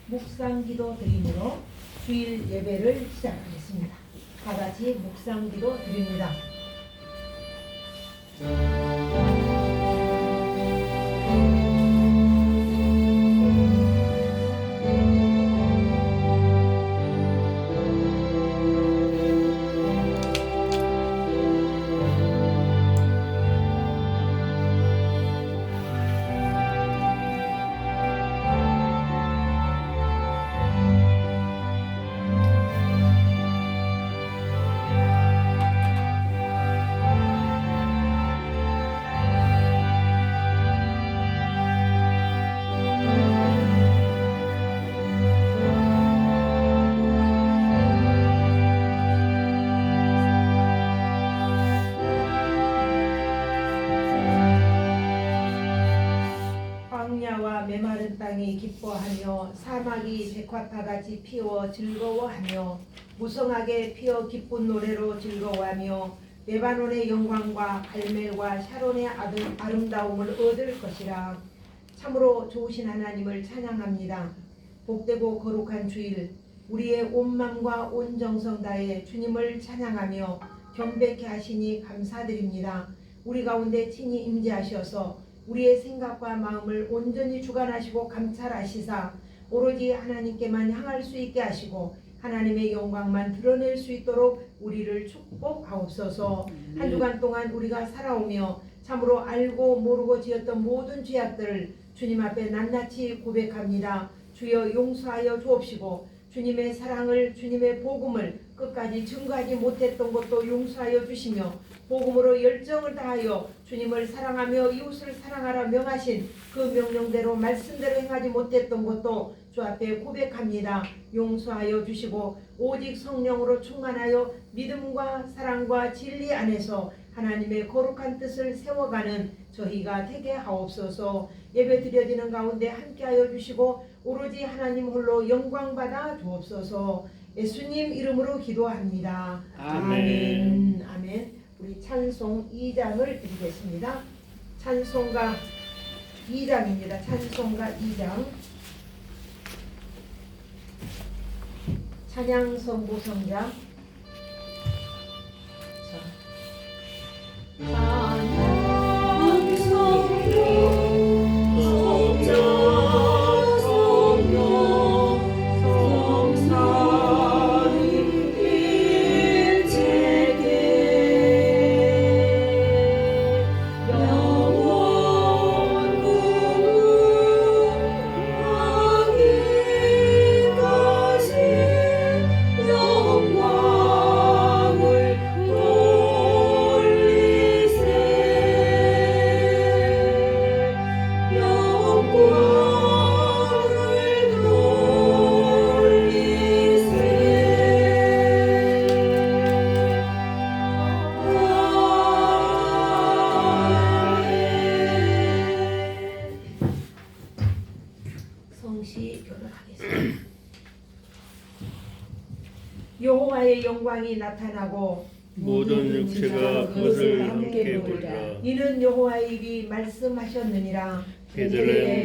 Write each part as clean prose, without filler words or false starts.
묵상기도 드림으로 주일 예배를 시작하겠습니다. 다 같이 묵상기도 드립니다. 광야와 메마른 땅이 기뻐하며 사막이 백화파같이 피어 즐거워하며 무성하게 피어 기쁜 노래로 즐거워하며 레바논의 영광과 갈멜과 샤론의 아름다움을 얻을 것이라. 참으로 좋으신 하나님을 찬양합니다. 복되고 거룩한 주일, 우리의 온 마음과 온 정성 다해 주님을 찬양하며 경배케 하시니 감사드립니다. 우리 가운데 친히 임재하셔서 우리의 생각과 마음을 온전히 주관하시고 감찰하시사 오로지 하나님께만 향할 수 있게 하시고 하나님의 영광만 드러낼 수 있도록 우리를 축복하옵소서. 한 주간 동안 우리가 살아오며 참으로 알고 모르고 지었던 모든 죄악들을 주님 앞에 낱낱이 고백합니다. 주여 용서하여 주옵시고 주님의 사랑을, 주님의 복음을 끝까지 증거하지 못했던 것도 용서하여 주시며 복음으로 열정을 다하여 주님을 사랑하며 이웃을 사랑하라 명하신 그 명령대로 말씀대로 행하지 못했던 것도 주 앞에 고백합니다. 용서하여 주시고 오직 성령으로 충만하여 믿음과 사랑과 진리 안에서 하나님의 거룩한 뜻을 세워가는 저희가 되게 하옵소서. 예배 드려지는 가운데 함께하여 주시고 오로지 하나님 홀로 영광받아 주옵소서. 예수님 이름으로 기도합니다. 아멘. 아멘. 우리 찬송 2장을 드리겠습니다. 찬송가 2장입니다. 찬송가 2장. 찬양 선보성자. 여호와의 영광이 나타나고 모든 육체가 그것을 함께 보리라. 이는 여호와의 입이 말씀하셨느니라. 베들레헴에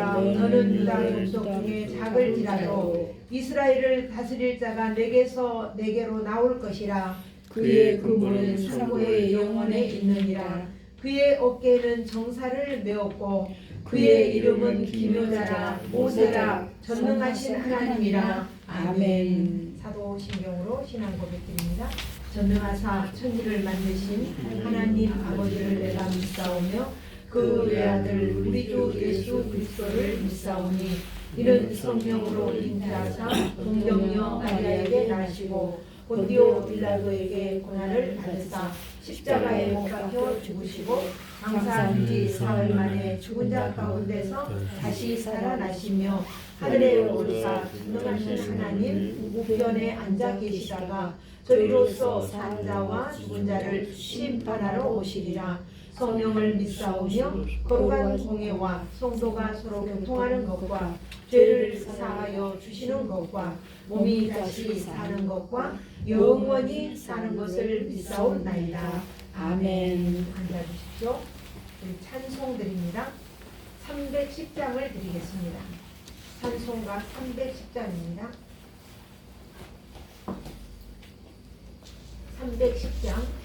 너는 유다 족속 중에 작을지라도 이스라엘을 다스릴 자가 내게서 내게로 나올 것이라. 그의 근본은 상고의 영원에 있느니라. 그의 어깨에는 정사를 메었고 그의 이름은 기묘자라 모세라 전능하신 하나님이라. 아멘. 사도신경으로 신앙 고백드립니다. 전능하사 천지를 만드신 하나님 아버지를 내가 믿사오며 그 외아들 우리 주 예수 그리스도를 믿사오니 이는 성령으로 잉태하사 동정녀 마리아에게 나시고 본디오 빌라도에게 고난을 받으사 십자가에 못 박혀 죽으시고 장사한 지 사흘 만에 죽은 자 가운데서 다시 살아나시며 하늘에 오르사 전능하신 하나님 우편에 앉아 계시다가 저희로서 산 자와 죽은 자를 심판하러 오시리라. 성령을 믿사오며 거룩한 공예와 성도가 서로 교통하는 것과 죄를 사하여 주시는 것과 몸이 다시 사는 것과 영원히 사는 것을 믿사옵나이다. 아멘. 앉아주십시오. 우리 찬송 드립니다. 310장을 드리겠습니다. 찬송 찬송가 310장입니다. 310장.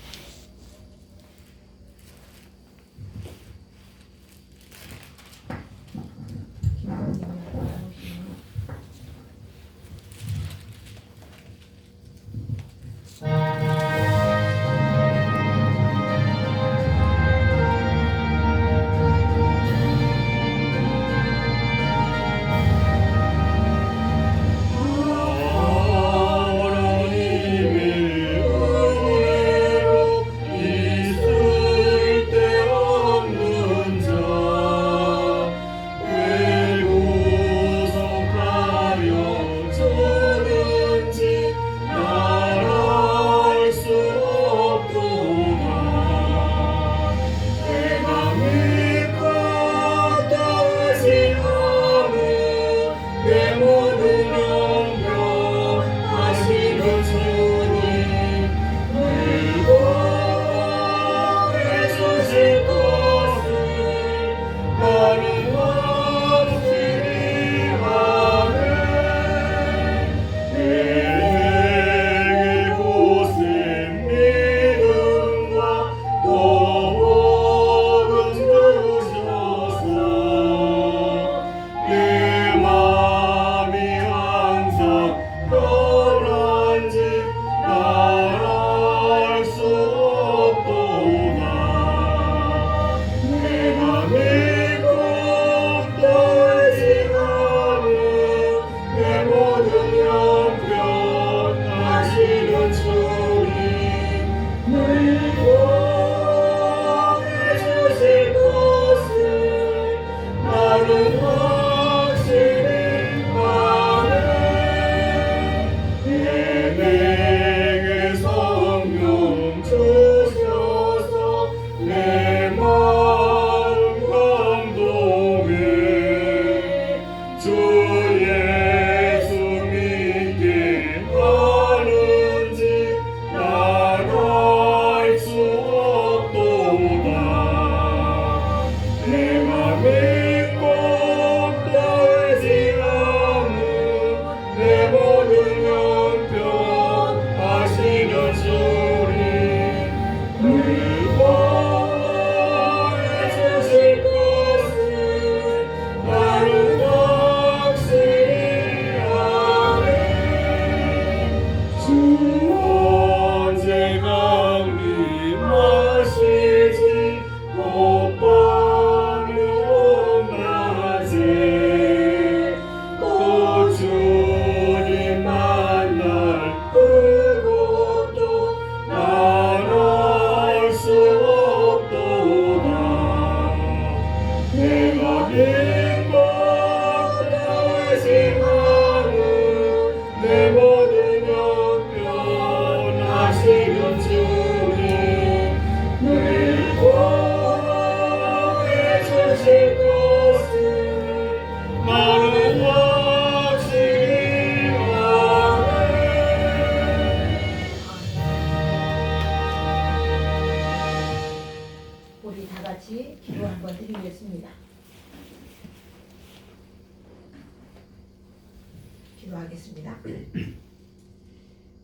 기도하겠습니다.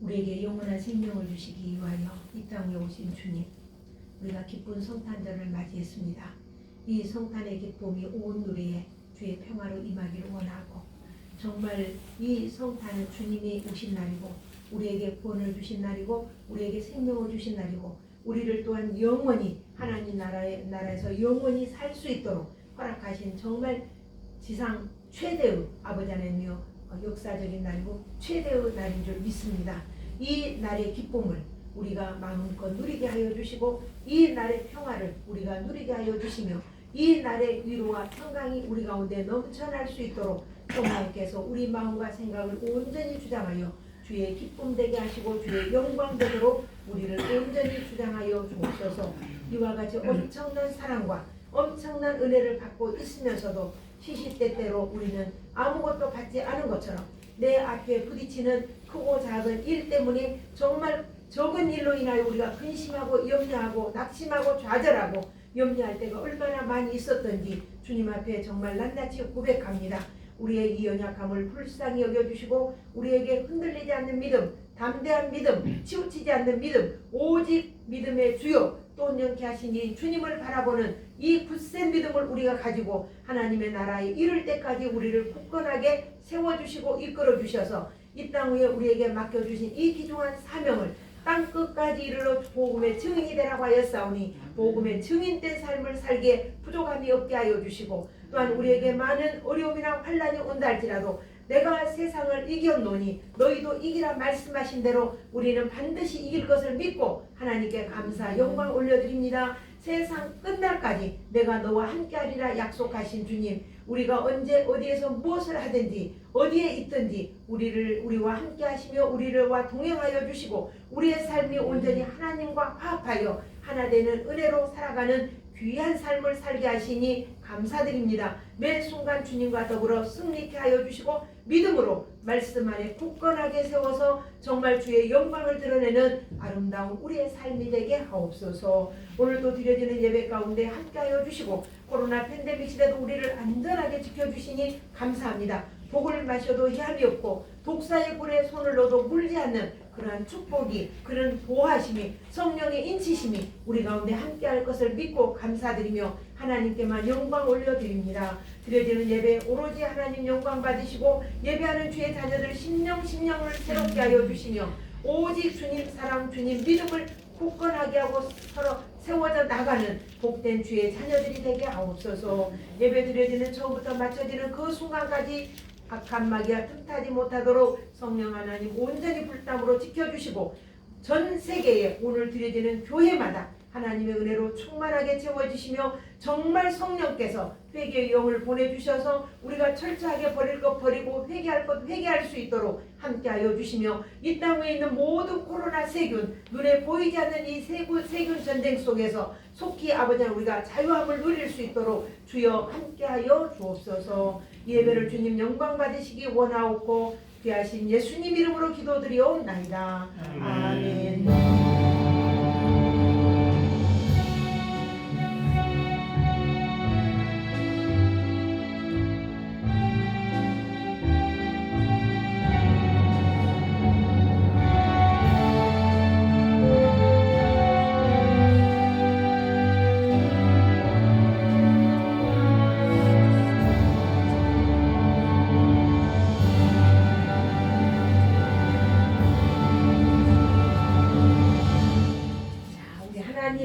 우리에게 영원한 생명을 주시기 위하여 이 땅에 오신 주님, 우리가 기쁜 성탄절을 맞이했습니다. 이 성탄의 기쁨이 온 누리에 주의 평화로 임하기를 원하고, 정말 이 성탄은 주님이 오신 날이고 우리에게 구원을 주신 날이고 우리에게 생명을 주신 날이고, 우리를 또한 영원히 하나님 나라에서 영원히 살 수 있도록 허락하신 정말 지상 최대의 아버지 하나님이여 역사적인 날이고 최대의 날인 줄 믿습니다. 이 날의 기쁨을 우리가 마음껏 누리게 하여 주시고, 이 날의 평화를 우리가 누리게 하여 주시며, 이 날의 위로와 평강이 우리 가운데 넘쳐날 수 있도록 성령께서 우리 마음과 생각을 온전히 주장하여 주의 기쁨 되게 하시고 주의 영광 되도록 우리를 온전히 주장하여 주옵소서. 이와 같이 엄청난 사랑과 엄청난 은혜를 받고 있으면서도 시시때때로 우리는 아무것도 받지 않은 것처럼 내 앞에 부딪히는 크고 작은 일 때문에 정말 적은 일로 인하여 우리가 근심하고 염려하고 낙심하고 좌절하고 염려할 때가 얼마나 많이 있었던지 주님 앞에 정말 낱낱이 고백합니다. 우리의 이 연약함을 불쌍히 여겨주시고 우리에게 흔들리지 않는 믿음, 담대한 믿음, 치우치지 않는 믿음, 오직 믿음의 주요 또 온전케 하시니 주님을 바라보는 이 굳센 믿음을 우리가 가지고 하나님의 나라에 이를 때까지 우리를 굳건하게 세워주시고 이끌어주셔서 이 땅 위에 우리에게 맡겨주신 이 귀중한 사명을 땅끝까지 이르러 복음의 증인이 되라고 하였사오니 복음의 증인된 삶을 살기에 부족함이 없게 하여 주시고 또한 우리에게 많은 어려움이나 환난이 온다 할지라도 내가 세상을 이겼노니 너희도 이기라 말씀하신 대로 우리는 반드시 이길 것을 믿고 하나님께 감사 영광 올려드립니다. 세상 끝날까지 내가 너와 함께하리라 약속하신 주님, 우리가 언제 어디에서 무엇을 하든지 어디에 있든지 우리와 함께하시며 우리와 동행하여 주시고 우리의 삶이 온전히 하나님과 화합하여 하나 되는 은혜로 살아가는 귀한 삶을 살게 하시니 감사드립니다. 매 순간 주님과 더불어 승리케 하여 주시고 믿음으로 말씀 안에 굳건하게 세워서 정말 주의 영광을 드러내는 아름다운 우리의 삶이 되게 하옵소서. 오늘도 드려지는 예배 가운데 함께하여 주시고 코로나 팬데믹 시대도 우리를 안전하게 지켜주시니 감사합니다. 복을 마셔도 해함이 없고 독사의 굴에 손을 넣어도 물지 않는 그러한 축복이, 그런 보호하심이, 성령의 인치심이 우리 가운데 함께할 것을 믿고 감사드리며 하나님께만 영광 올려드립니다. 드려지는 예배 오로지 하나님 영광 받으시고 예배하는 주의 자녀들 심령을 새롭게 하여 주시며 오직 주님 사랑, 주님 믿음을 굳건하게 하고 서로 세워져 나가는 복된 주의 자녀들이 되게 하옵소서. 예배 드려지는 처음부터 마쳐지는 그 순간까지 악한 마귀가 틈타지 못하도록 성령 하나님 온전히 불담으로 지켜주시고 전 세계에 오늘 드려지는 교회마다 하나님의 은혜로 충만하게 채워주시며 정말 성령께서 회개의 영을 보내주셔서 우리가 철저하게 버릴 것 버리고 회개할 것 회개할 수 있도록 함께하여 주시며 이 땅에 있는 모든 코로나 세균, 눈에 보이지 않는 이 세균 전쟁 속에서 속히 아버지 우리가 자유함을 누릴 수 있도록 주여 함께하여 주옵소서. 이 예배를 주님 영광 받으시기 원하옵고 귀하신 예수님 이름으로 기도드리옵나이다. 아멘.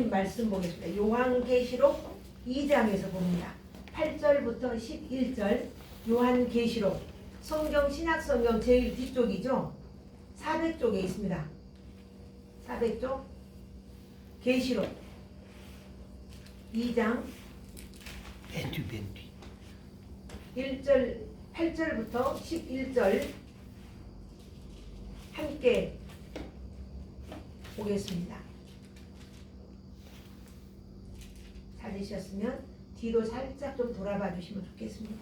말씀 보겠습니다. 요한계시록 2장에서 봅니다. 8절부터 11절 요한계시록 성경 신약성경 제일 뒤쪽이죠. 400쪽에 있습니다. 400쪽 계시록 2장 1절 8절부터 11절 함께 보겠습니다. 찾으셨으면 뒤로 살짝 좀 돌아봐 주시면 좋겠습니다.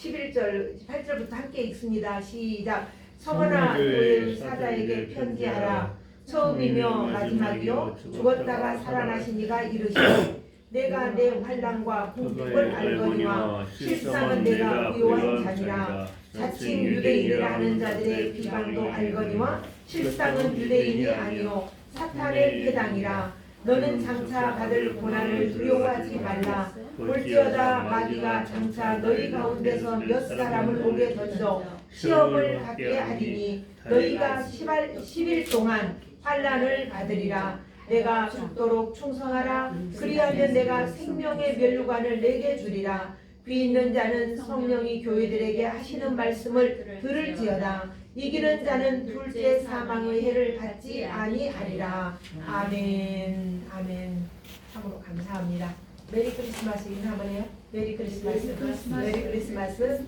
11절 8절부터 함께 읽습니다. 시작. 성원아 교회 사자에게 편지하라. 처음이며 마지막이요 죽었다가 살아나신 이가 이르시되 내가 내 환난과 궁핍을 알거니와 실상은 내가 의로한 자니라. 자칭 유대인이라 하는 자들의 비방도 알거니와 실상은 유대인이 아니요 사탄의 회당이라. 너는 장차 받을 고난을 두려워하지 말라. 볼지어다 마귀가 장차 너희 가운데서 몇 사람을 오게 던져 시험을 받게 하리니 너희가 10일 동안 환난을 받으리라. 내가 죽도록 충성하라. 그리하면 내가 생명의 면류관을 내게 주리라. 귀 있는 자는 성령이 교회들에게 하시는 말씀을 들을지어다. 이기는 자는 둘째 사망의 해를 받지 아니하리라. 아멘. 아멘. 참으로 감사합니다. 메리 크리스마스 인사 한번 해요. 메리 크리스마스. 메리 크리스마스.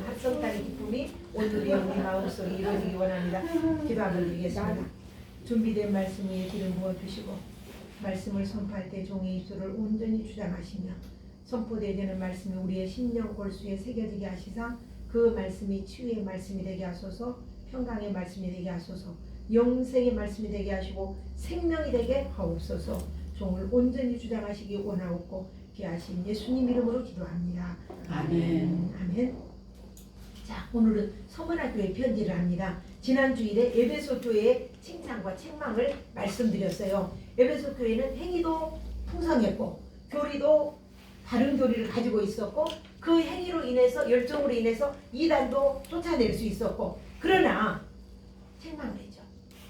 합성단의 기쁨이 오늘의 우리 마음속에 이루어지기 원합니다. 기도 한번 드리겠습니다. 준비된 말씀 위에 기름 부어주시고 말씀을 선포할 때 종의 입술을 온전히 주장하시며 선포되는 말씀이 우리의 심령 골수에 새겨지게 하시사 그 말씀이 치유의 말씀이 되게 하소서, 평강의 말씀이 되게 하소서, 영생의 말씀이 되게 하시고 생명이 되게 하옵소서. 종을 온전히 주장하시기 원하옵고 귀하신 예수님 이름으로 기도합니다. 아멘. 아멘. 자, 오늘은 서머나 교회 편지를 합니다. 지난 주일에 에베소 교회의 칭찬과 책망을 말씀드렸어요. 에베소 교회는 행위도 풍성했고 교리도 바른 교리를 가지고 있었고 그 행위로 인해서 열정으로 인해서 이단도 쫓아낼 수 있었고 그러나 책망을 했죠.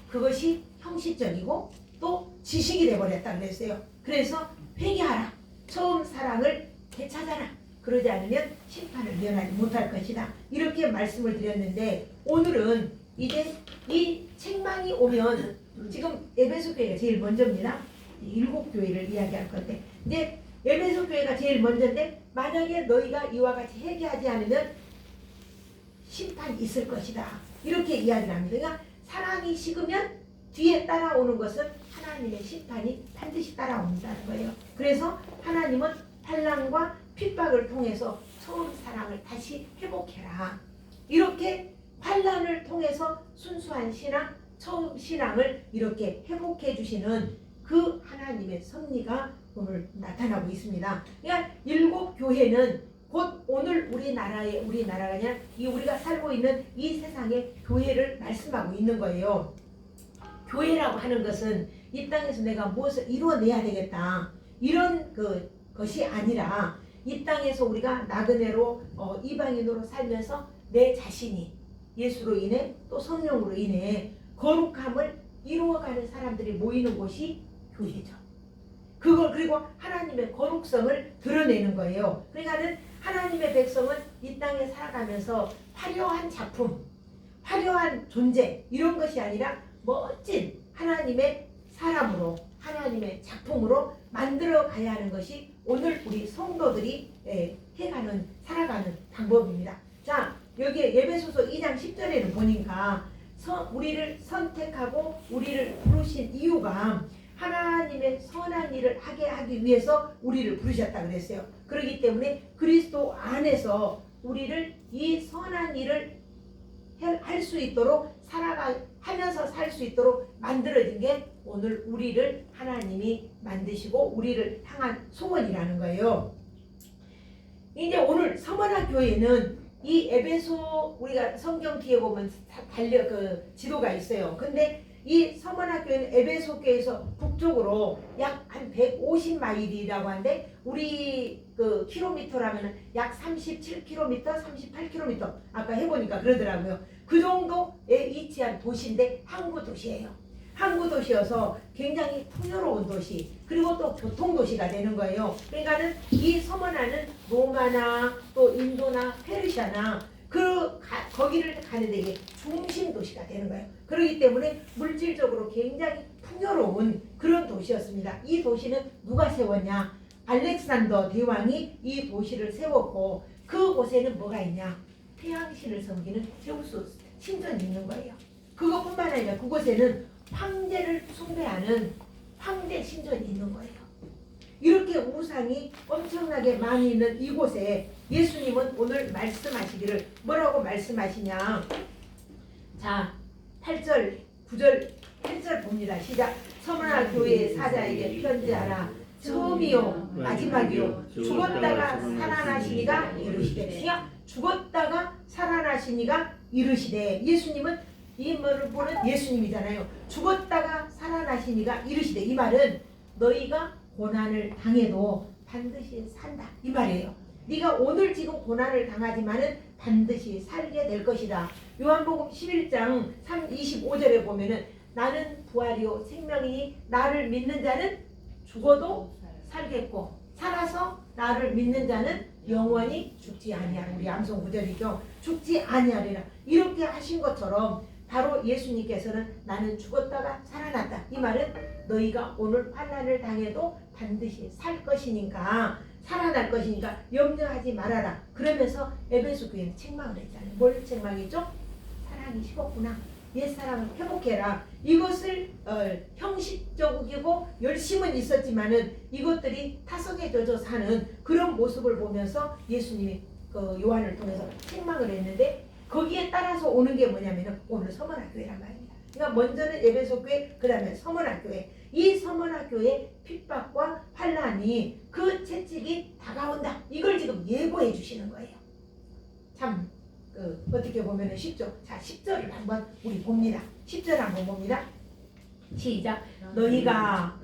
그것이 형식적이고 또 지식이 돼버렸다 그랬어요. 그래서 회개하라. 처음 사랑을 되찾아라. 그러지 않으면 심판을 면하지 못할 것이다. 이렇게 말씀을 드렸는데 오늘은 이제 이 책망이 오면 지금 에베소 교회가 제일 먼저입니다. 7교회를 이야기할 건데 이제 에베소 교회가 제일 먼저인데 만약에 너희가 이와 같이 회개하지 않으면 심판이 있을 것이다. 이렇게 이야기를 합니다. 그러니까 사랑이 식으면 뒤에 따라오는 것은 하나님의 심판이 반드시 따라온다는 거예요. 그래서 하나님은 환난과 핍박을 통해서 처음 사랑을 다시 회복해라. 이렇게 환난을 통해서 순수한 신앙, 처음 신앙을 이렇게 회복해 주시는 그 하나님의 섭리가 오늘 나타나고 있습니다. 그러니까 7교회는 곧 오늘 우리나라가 아니라 이 우리가 살고 있는 이 세상의 교회를 말씀하고 있는 거예요. 교회라고 하는 것은 이 땅에서 내가 무엇을 이루어내야 되겠다. 이런 것이 아니라 이 땅에서 우리가 나그네로 이방인으로 살면서 내 자신이 예수로 인해 또 성령으로 인해 거룩함을 이루어가는 사람들이 모이는 곳이 교회죠. 그걸 그리고 하나님의 거룩성을 드러내는 거예요. 그러니까는 하나님의 백성은 이 땅에 살아가면서 화려한 작품, 화려한 존재 이런 것이 아니라 멋진 하나님의 사람으로 하나님의 작품으로 만들어 가야 하는 것이 오늘 우리 성도들이 살아가는 방법입니다. 자, 여기 에베소서 2장 10절에는 보니까 우리를 선택하고 우리를 부르신 이유가 하나님의 선한 일을 하게 하기 위해서 우리를 부르셨다 그랬어요. 그렇기 때문에 그리스도 안에서 우리를 이 선한 일을 할 수 있도록 하면서 살 수 있도록 만들어진 게 오늘 우리를 하나님이 만드시고 우리를 향한 소원이라는 거예요. 이제 오늘 서머나 교회는 이 에베소 우리가 성경 뒤에 보면 지도가 있어요. 근데 이 서머나 교회는 에베소 교회에서 북쪽으로 약 한 150마일이라고 하는데 우리 킬로미터라면 약 37km, 38km 아까 해보니까 그러더라고요. 그 정도에 위치한 도시인데 항구 도시예요. 항구 도시여서 굉장히 풍요로운 도시 그리고 또 교통도시가 되는 거예요. 그러니까는 이 서머나는 로마나 또 인도나 페르시아나 거기를 가는데 이게 중심 도시가 되는 거예요. 그렇기 때문에 물질적으로 굉장히 풍요로운 그런 도시였습니다. 이 도시는 누가 세웠냐? 알렉산더 대왕이 이 도시를 세웠고 그곳에는 뭐가 있냐? 태양신을 섬기는 제우스 신전이 있는 거예요. 그것뿐만 아니라 그곳에는 황제를 숭배하는 황제 신전이 있는 거예요. 이렇게 우상이 엄청나게 많이 있는 이곳에 예수님은 오늘 말씀하시기를 뭐라고 말씀하시냐. 자 8절 9절 8절 봅니다. 시작. 서머나 교회의 사자에게 편지하라. 처음이요 마지막이요 죽었다가 살아나시니가 이르시되. 죽었다가 살아나시니가 이르시되. 예수님은 이 말을 보는 예수님이잖아요. 죽었다가 살아나시니가 이르시되. 이 말은 너희가 고난을 당해도 반드시 산다 이 말이에요. 네가 오늘 지금 고난을 당하지만은 반드시 살게 될 것이다. 요한복음 11장 25절에 보면은 나는 부활이요 생명이니 나를 믿는 자는 죽어도 살겠고 살아서 나를 믿는 자는 영원히 죽지 아니하리라. 우리 암송 구절이죠. 죽지 아니하리라. 이렇게 하신 것처럼 바로 예수님께서는 나는 죽었다가 살아났다. 이 말은 너희가 오늘 환난을 당해도 반드시 살 것이니까 살아날 것이니까 염려하지 말아라. 그러면서 에베소 교회는 책망을 했잖아요. 뭘 책망했죠? 사랑이 식었구나. 옛사랑을 회복해라. 이것을 형식적이고 열심은 있었지만은 이것들이 타성에 젖어 사는 그런 모습을 보면서 예수님이 요한을 통해서 책망을 했는데 거기에 따라서 오는 게 뭐냐면은 오늘 서머나 교회란 말입니다. 그러니까 먼저는 에베소 교회, 그 다음에 서머나 교회. 이 서머나 교회의 핍박과 환란이 그 채찍이 다가온다. 이걸 지금 예고해 주시는 거예요. 참 어떻게 보면 쉽죠. 자, 10절을 한번 우리 봅니다. 10절 한번 봅니다. 시작. 너희가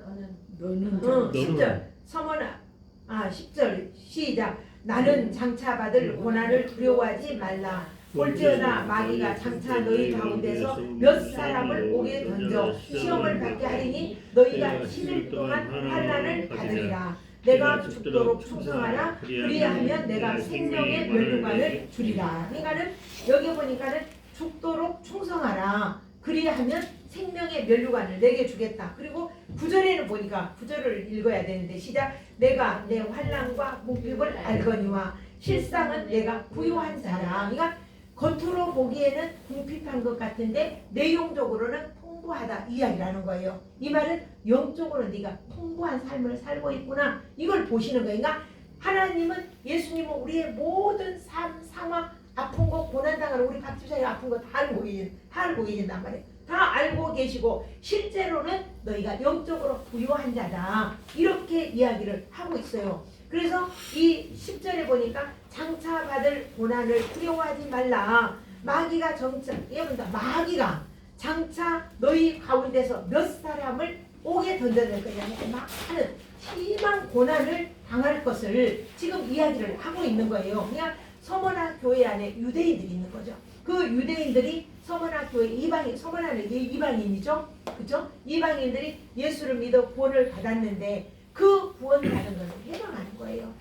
너는 10절 서머나 10절 시작. 나는 장차 받을 고난을 두려워하지 말라. 볼지어다 마귀가 장차 너희 가운데서 몇 사람을 옥에 던져 시험을 받게 하리니 너희가 10일 동안 환난을 받으리라. 내가 죽도록 충성하라. 그리하면 내가 생명의 면류관을 주리라. 그러니까는 여기 보니까는 죽도록 충성하라. 그리하면 생명의 면류관을 내게 주겠다. 그리고 9절에는 보니까 9절을 읽어야 되는데 시작. 내가 내 환난과 궁핍을 알거니와 실상은 내가 부유한 자라. 그러니까 겉으로 보기에는 궁핍한 것 같은데 내용적으로는 풍부하다 이야기라는 거예요. 이 말은 영적으로 네가 풍부한 삶을 살고 있구나 이걸 보시는 거예요. 그러니까 하나님은 예수님은 우리의 모든 삶, 상황, 아픈 거, 고난당하는 우리 박 집사님 아픈 거 다 알고 계신단 말이에요. 다 알고 계시고 실제로는 너희가 영적으로 부유한 자다 이렇게 이야기를 하고 있어요. 그래서 이 10절에 보니까 장차 받을 고난을 두려워하지 말라. 마귀가 여러분들 마귀가 장차 너희 가운데서 몇 사람을 옥에 던져낼 거냐 많은 심한 고난을 당할 것을 지금 이야기를 하고 있는 거예요. 그냥 서머나 교회 안에 유대인들이 있는 거죠. 그 유대인들이 서머나 교회 서머나는 이방인이죠. 그죠? 이방인들이 예수를 믿어 구원을 받았는데 그 구원받은 것을 해방하는 거예요.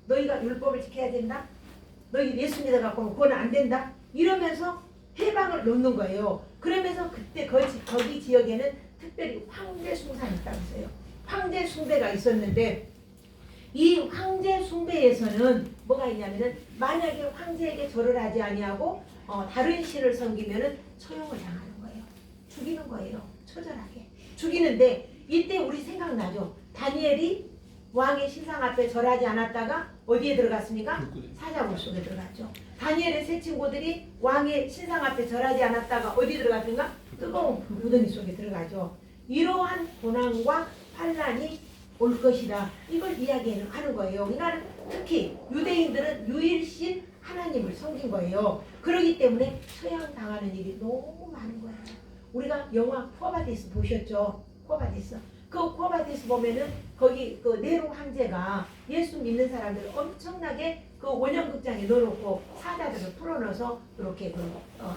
너희가 율법을 지켜야 된다. 너희 예수 믿어갖고 구원 안 된다. 이러면서 해방을 놓는 거예요. 그러면서 그때 거기 지역에는 특별히 황제 숭상이 있다면서요. 황제 숭배가 있었는데 이 황제 숭배에서는 뭐가 있냐면은 만약에 황제에게 절을 하지 아니하고 다른 신을 섬기면은 처형을 당하는 거예요. 죽이는 거예요. 처절하게 죽이는데 이때 우리 생각나죠. 다니엘이 왕의 신상 앞에 절하지 않았다가 어디에 들어갔습니까? 사자굴 속에 들어갔죠. 다니엘의 세 친구들이 왕의 신상 앞에 절하지 않았다가 어디 들어갔는가? 뜨거운 무더기 속에 들어가죠. 이러한 고난과 환난이 올 것이다. 이걸 이야기하는 거예요. 그러니까 특히 유대인들은 유일신 하나님을 섬긴 거예요. 그렇기 때문에 처형당하는 일이 너무 많은 거예요. 우리가 영화 코바디스 보셨죠? 코바디스. 그 코바디스 보면은 거기 그 네로 황제가 예수 믿는 사람들을 엄청나게 그 원형극장에 넣어놓고 사자들을 풀어넣어서 이렇게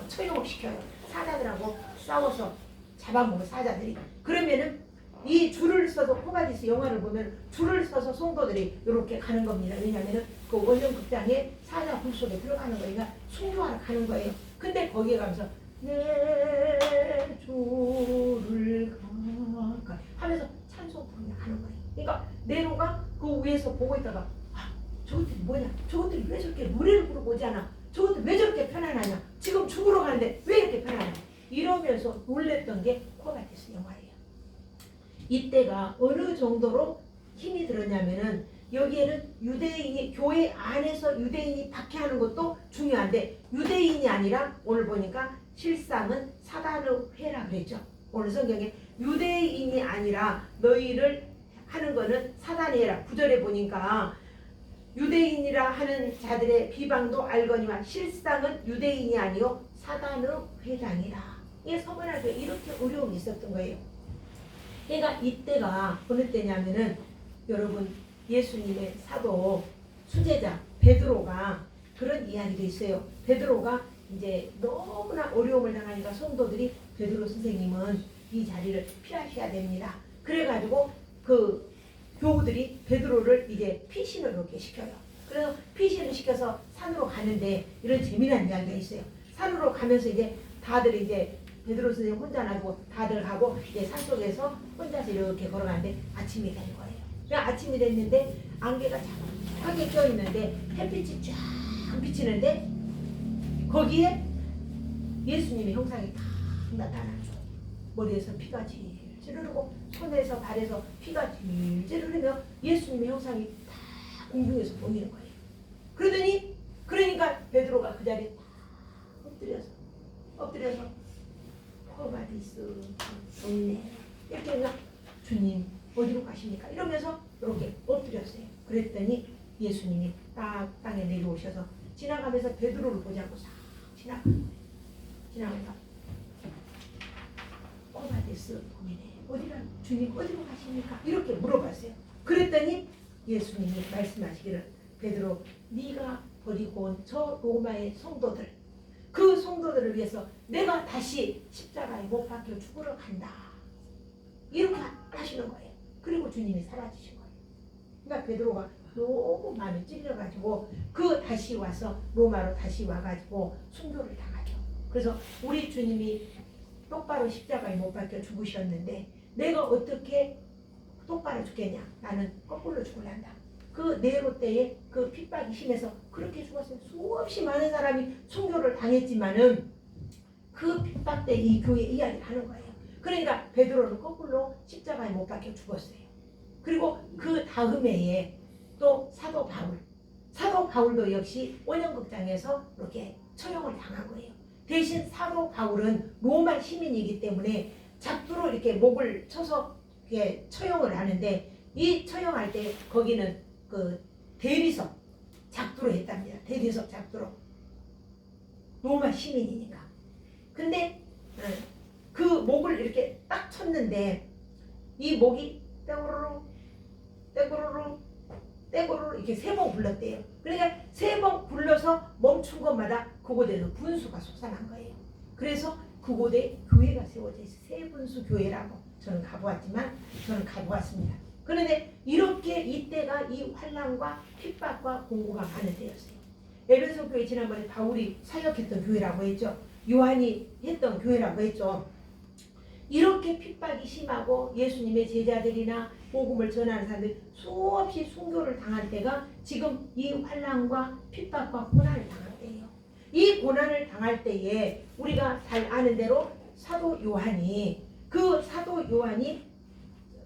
처형을 시켜요. 사자들하고 싸워서 잡아먹은 사자들이. 그러면은 이 줄을 서서 코바디스 영화를 보면 줄을 서서 성도들이 이렇게 가는 겁니다. 왜냐하면은 그 원형극장에 사자 굴 속에 들어가는 거니까 순교하러 가는 거예요. 근데 거기에 가면서 내 주를 가 하면서 찬송 부르며 가는 거예요. 그러니까 네로가 그 위에서 보고 있다가 저것들이 뭐냐? 저것들이 왜 저렇게 노래를 부르고 오지 않아? 저것들 왜 저렇게 편안하냐? 지금 죽으러 가는데 왜 이렇게 편안하냐? 이러면서 놀랬던 게 코바디스 영화예요. 이때가 어느 정도로 힘이 들었냐면은 여기에는 유대인이 교회 안에서 유대인이 박해하는 것도 중요한데 유대인이 아니라 오늘 보니까 실상은 사단의 회라 그랬죠. 오늘 성경에 유대인이 아니라 너희를 하는 거는 사단이 해라. 9절에 보니까 유대인이라 하는 자들의 비방도 알거니와 실상은 유대인이 아니요 사단의 회당이라. 이게 서번하게 이렇게 어려움이 있었던 거예요. 그러니까 이때가 어느 때냐면은 여러분 예수님의 사도 수제자 베드로가 그런 이야기도 있어요. 베드로가 이제 너무나 어려움을 당하니까 성도들이 베드로 선생님은 이 자리를 피하셔야 됩니다. 그래가지고 그 교우들이 베드로를 이제 피신을 이렇게 시켜요. 그래서 피신을 시켜서 산으로 가는데 이런 재미난 이야기가 있어요. 산으로 가면서 이제 다들 이제 베드로 선생님 혼자 놔두고 다들 가고 이제 산속에서 혼자서 이렇게 걸어가는데 아침이 된 거예요. 그러니까 아침이 됐는데 안개가 자욱하게 껴있는데 햇빛이 쫙 비치는데 거기에 예수님의 형상이 딱 나타나죠. 머리에서 피가 질질 흐르고 손에서 발에서 피가 질질 흐르며 예수님의 형상이 딱 공중에서 보이는 거예요. 그러니까 베드로가 그 자리에 딱 엎드려서 코바디스 없네. 이렇게 해서 주님 어디로 가십니까? 이러면서 이렇게 엎드렸어요. 그랬더니 예수님이 딱 땅에 내려오셔서 지나가면서 베드로를 보자고 싹 지나가면서 코바데스 고민해. 어디가 주님 어디로 가십니까? 이렇게 물어봤어요. 그랬더니 예수님이 말씀하시기를 베드로 네가 버리고 온 저 로마의 성도들 그 성도들을 위해서 내가 다시 십자가에 못 박혀 죽으러 간다. 이렇게 하시는 거예요. 그리고 주님이 사라지신 거예요. 그러니까 베드로가 너무 마음에 찔려가지고 다시 와서 로마로 다시 와가지고 순교를 당하죠. 그래서 우리 주님이 똑바로 십자가에 못 박혀 죽으셨는데 내가 어떻게 똑바로 죽겠냐? 나는 거꾸로 죽을란다. 그 네로 때에 그 핍박이 심해서 그렇게 죽었어요. 수없이 많은 사람이 순교를 당했지만은 그 핍박 때 이 교회 이야기를 하는 거예요. 그러니까 베드로는 거꾸로 십자가에 못 박혀 죽었어요. 그리고 그 다음 해에 또 사도 바울도 역시 원형극장에서 이렇게 처형을 당한 거예요. 대신 사도 바울은 로마 시민이기 때문에 작두로 이렇게 목을 쳐서 이렇게 처형을 하는데 이 처형할 때 거기는 그 대리석 작두로 했답니다. 대리석 작두로 로마 시민이니까. 근데 그 목을 이렇게 딱 쳤는데 이 목이 떼고루루 이렇게 3번 굴렀대요. 그러니까 3번 굴러서 멈춘 것마다 그곳에서 분수가 솟아난 거예요. 그래서 그곳에 교회가 세워져 있어요. 세분수 교회라고. 저는 가보았습니다. 그런데 이렇게 이때가 이 환난과 핍박과 공고가 많은 때였어요. 에베소 교회 지난번에 바울이 사역했던 교회라고 했죠. 요한이 했던 교회라고 했죠. 이렇게 핍박이 심하고 예수님의 제자들이나 복음을 전하는 사람들이 수없이 순교를 당할 때가 지금 이 환난과 핍박과 고난을 당할 때예요. 이 고난을 당할 때에 우리가 잘 아는 대로 사도 요한이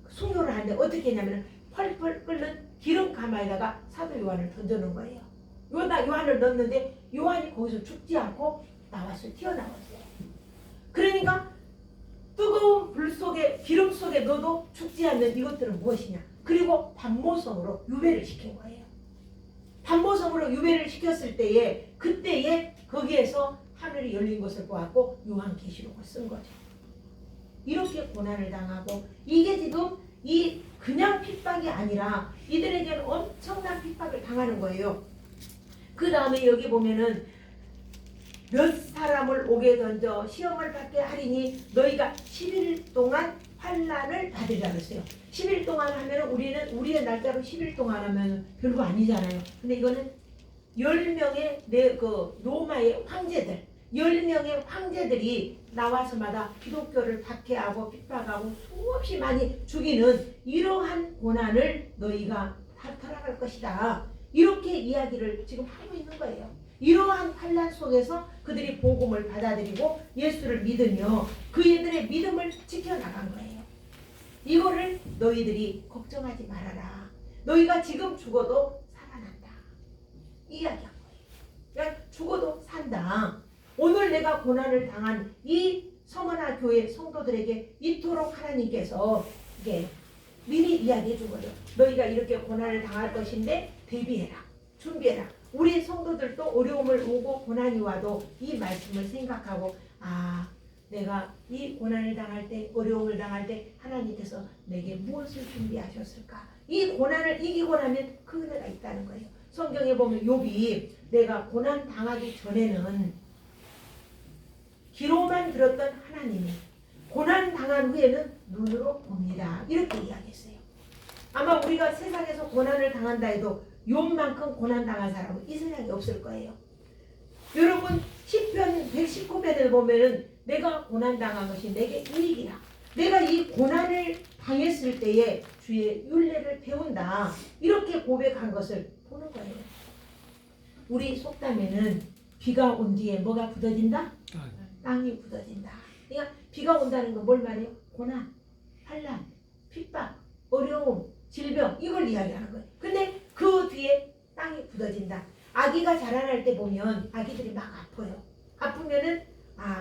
순교를 하는데 어떻게 했냐면 펄펄 끓는 기름 가마에다가 사도 요한을 던져놓은 거예요. 요한을 넣었는데 요한이 거기서 죽지 않고 튀어나왔어요. 그러니까 뜨거운 불 속에 기름 속에 넣어도 죽지 않는 이것들은 무엇이냐? 그리고 반모성으로 유배를 시킨 거예요. 반모성으로 유배를 시켰을 때에 그때에 거기에서 하늘이 열린 것을 보았고 요한계시록을 쓴 거죠. 이렇게 고난을 당하고 이게 지금 이 그냥 핍박이 아니라 이들에게는 엄청난 핍박을 당하는 거예요. 그 다음에 여기 보면은 몇 사람을 옥에 던져 시험을 받게 하리니 너희가 10일 동안 환난을 받으리라 그랬어요. 10일 동안 하면 우리의 날짜로 10일 동안 하면 별거 아니잖아요. 근데 이거는 10명의 로마의 황제들 10명의 황제들이 나와서마다 기독교를 박해하고 핍박하고 수없이 많이 죽이는 이러한 고난을 너희가 다 털어갈 것이다. 이렇게 이야기를 지금 하고 있는 거예요. 이러한 환난 속에서 그들이 복음을 받아들이고 예수를 믿으며 그들의 믿음을 지켜나간 거예요. 이거를 너희들이 걱정하지 말아라. 너희가 지금 죽어도 살아난다. 이야기한 거예요. 그러니까 죽어도 산다. 오늘 내가 고난을 당한 이 서머나 교회 성도들에게 이토록 하나님께서 이게 미리 이야기해 준 거죠. 너희가 이렇게 고난을 당할 것인데 대비해라. 준비해라. 우리 성도들도 어려움을 오고 고난이 와도 이 말씀을 생각하고 내가 이 고난을 당할 때 어려움을 당할 때 하나님께서 내게 무엇을 준비하셨을까? 이 고난을 이기고 나면 그 은혜가 있다는 거예요. 성경에 보면 욥이 내가 고난 당하기 전에는 귀로만 들었던 하나님이 고난 당한 후에는 눈으로 봅니다. 이렇게 이야기했어요. 아마 우리가 세상에서 고난을 당한다 해도 욥만큼 고난 당한 사람은 이 세상에 없을 거예요. 여러분 시편 119편을 보면은 내가 고난 당한 것이 내게 이익이라. 내가 이 고난을 당했을 때에 주의 율례를 배운다. 이렇게 고백한 것을 보는 거예요. 우리 속담에는 비가 온 뒤에 뭐가 굳어진다? 땅이 굳어진다. 그러니까 비가 온다는 건 뭘 말해요? 고난, 환난, 핍박, 어려움, 질병 이걸 이야기하는 거예요. 근데 그 뒤에 땅이 굳어진다. 아기가 자라날 때 보면 아기들이 막 아파요. 아프면은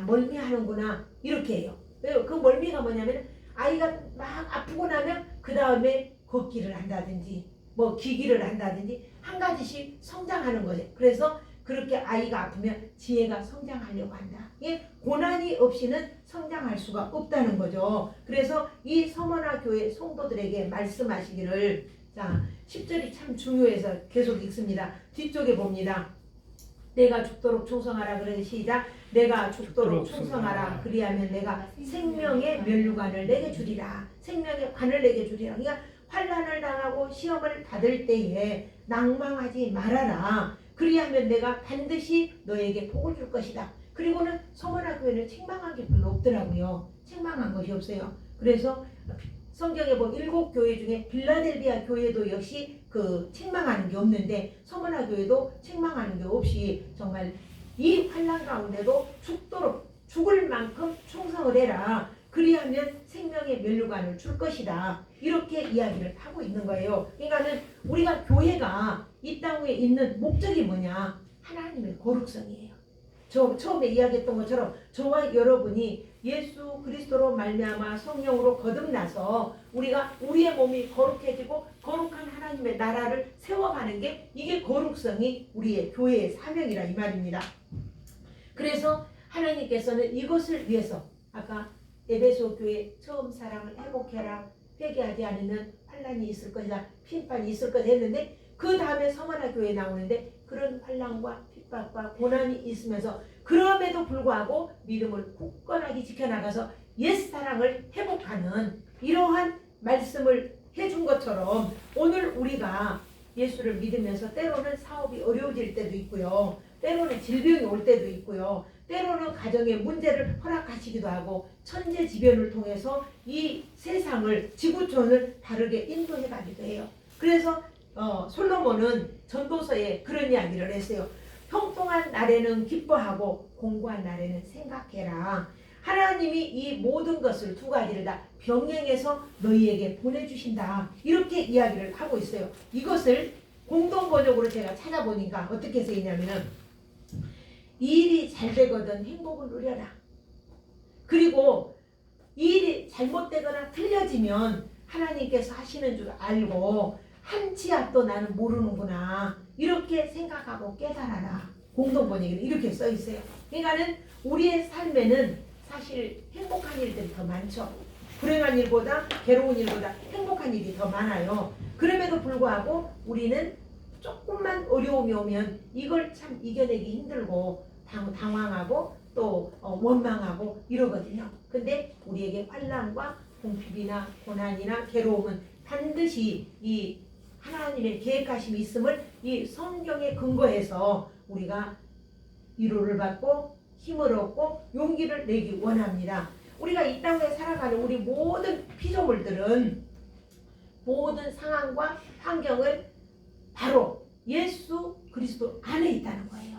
멀미하는구나 이렇게 해요. 그 멀미가 뭐냐면 아이가 막 아프고 나면 그 다음에 걷기를 한다든지 뭐 기기를 한다든지 한 가지씩 성장하는 거죠. 그래서 그렇게 아이가 아프면 지혜가 성장하려고 한다. 예, 고난이 없이는 성장할 수가 없다는 거죠. 그래서 이 서머나 교회 성도들에게 말씀하시기를, 자 10절이 참 중요해서 계속 읽습니다. 뒤쪽에 봅니다. 내가 죽도록 충성하라. 그러니 시작. 내가 죽도록 충성하라. 그리하면 내가 생명의 면류관을 내게 주리라. 생명의 관을 내게 주리라. 그러니까 환난을 당하고 시험을 받을 때에 낭망하지 말아라. 그리하면 내가 반드시 너에게 복을 줄 것이다. 그리고는 서머나 교회는 책망한 게 별로 없더라고요. 책망한 것이 없어요. 그래서 성경에 보면 7교회 중에 빌라델비아 교회도 역시 그 책망하는 게 없는데 서머나 교회도 책망하는 게 없이 정말 이 환난 가운데도 죽도록 죽을 만큼 충성을 해라. 그리하면 생명의 면류관을 줄 것이다. 이렇게 이야기를 하고 있는 거예요. 그러니까는 우리가 교회가 이 땅 위에 있는 목적이 뭐냐? 하나님의 거룩성이에요. 저 처음에 이야기했던 것처럼 저와 여러분이 예수 그리스도로 말미암아 성령으로 거듭나서 우리가 우리의 몸이 거룩해지고 거룩한 하나님의 나라를 세워가는 게 이게 거룩성이 우리의 교회의 사명이라 이 말입니다. 그래서 하나님께서는 이것을 위해서 아까 에베소 교회 처음 사랑을 회복해라. 회개하지 않으면 환난이 있을 것이다. 핍박이 있을 것이다 했는데 그 다음에 서머나 교회에 나오는데 그런 환난과 핍박과 고난이 있으면서 그럼에도 불구하고 믿음을 굳건하게 지켜나가서 옛사랑을 회복하는 이러한 말씀을 해준 것처럼 오늘 우리가 예수를 믿으면서 때로는 사업이 어려워질 때도 있고요. 때로는 질병이 올 때도 있고요. 때로는 가정의 문제를 허락하시기도 하고 천재지변을 통해서 이 세상을 지구촌을 바르게 인도해 가기도 해요. 그래서 솔로몬은 전도서에 그런 이야기를 했어요. 평통한 날에는 기뻐하고 공고한 날에는 생각해라. 하나님이 이 모든 것을 두 가지를 다 병행해서 너희에게 보내주신다. 이렇게 이야기를 하고 있어요. 이것을 공동번역으로 제가 찾아보니까 어떻게 쓰이냐면은 이 일이 잘 되거든 행복을 누려라. 그리고 이 일이 잘못되거나 틀려지면 하나님께서 하시는 줄 알고 한치 앞도 나는 모르는구나. 이렇게 생각하고 깨달아라. 공동번역에는 이렇게 써 있어요. 그러니까는 우리의 삶에는 사실 행복한 일들이 더 많죠. 불행한 일보다 괴로운 일보다 행복한 일이 더 많아요. 그럼에도 불구하고 우리는 조금만 어려움이 오면 이걸 참 이겨내기 힘들고 당황하고 또 원망하고 이러거든요. 근데 우리에게 환난과 궁핍이나 고난이나 괴로움은 반드시 이 하나님의 계획하심이 있음을 이 성경에 근거해서 우리가 위로를 받고 힘을 얻고 용기를 내기 원합니다. 우리가 이 땅에 살아가는 우리 모든 피조물들은 모든 상황과 환경을 바로 예수 그리스도 안에 있다는 거예요.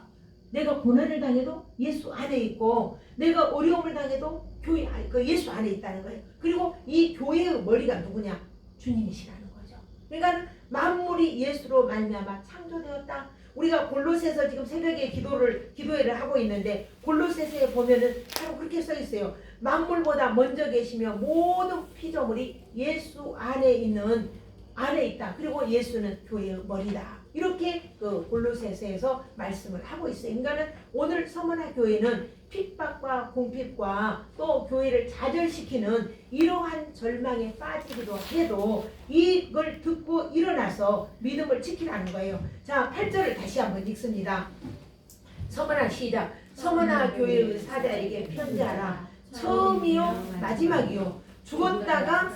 내가 고난을 당해도 예수 안에 있고 내가 어려움을 당해도 교회 예수 안에 있다는 거예요. 그리고 이 교회의 머리가 누구냐? 주님이시라는 거죠. 그러니까 만물이 예수로 말미암아 창조되었다. 우리가 골로새서 지금 새벽에 기도회를 하고 있는데 골로새서에 보면은 바로 그렇게 써 있어요. 만물보다 먼저 계시며 모든 피조물이 예수 안에 있다. 그리고 예수는 교회의 머리다. 이렇게 그 골로새서에서 말씀을 하고 있어요. 그러니까는 오늘 서머나 교회는 핍박과 공핍과 또 교회를 좌절시키는 이러한 절망에 빠지기도 해도 이걸 듣고 일어나서 믿음을 지키라는 거예요. 자, 8절을 다시 한번 읽습니다. 서머나 시작. 서머나 교회의 사자에게 편지하라. 처음이요 마지막이요 죽었다가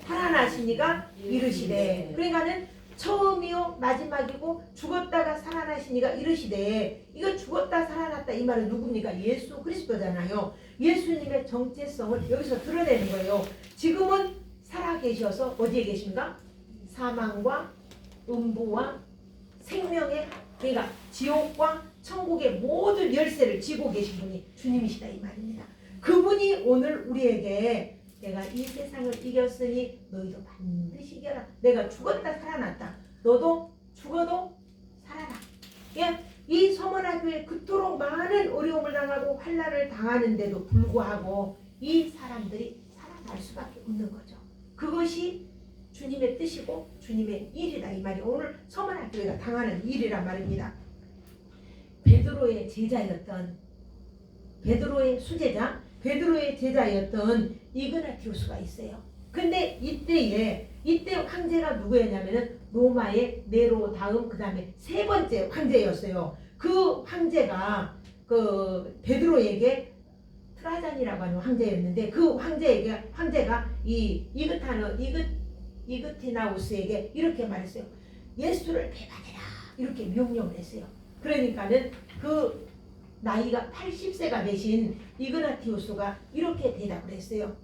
살아나시니가 이르시되. 그러니까는 처음이요 마지막이고 죽었다가 살아나시니가 이르시되. 이거 죽었다 살아났다 이 말은 누굽니까? 예수 그리스도잖아요. 예수님의 정체성을 여기서 드러내는 거예요. 지금은 살아계셔서 어디에 계신가? 사망과 음부와 생명의, 그러니까 지옥과 천국의 모든 열쇠를 쥐고 계신 분이 주님이시다 이 말입니다. 그분이 오늘 우리에게 내가 이 세상을 이겼으니 너희도 반드시 이겨라. 내가 죽었다 살아났다. 너도 죽어도 살아라. 이 서머나 교회 그토록 많은 어려움을 당하고 환난을 당하는데도 불구하고 이 사람들이 살아날 수밖에 없는 거죠. 그것이 주님의 뜻이고 주님의 일이다 이 말이 오늘 서머나 교회가 당하는 일이란 말입니다. 베드로의 제자였던 베드로의 수제자 베드로의 제자였던 이그나티우스가 있어요. 근데 이때 황제가 누구였냐면은 로마의 네로 다음 그 다음에 세 번째 황제였어요. 그 황제가 그 베드로에게 트라잔이라고 하는 황제였는데 그 황제가 이 이그티나우스에게 이렇게 말했어요. 예수를 배반해라 이렇게 명령을 했어요. 그러니까는 그 나이가 80세가 되신 이그나티우스가 이렇게 대답을 했어요.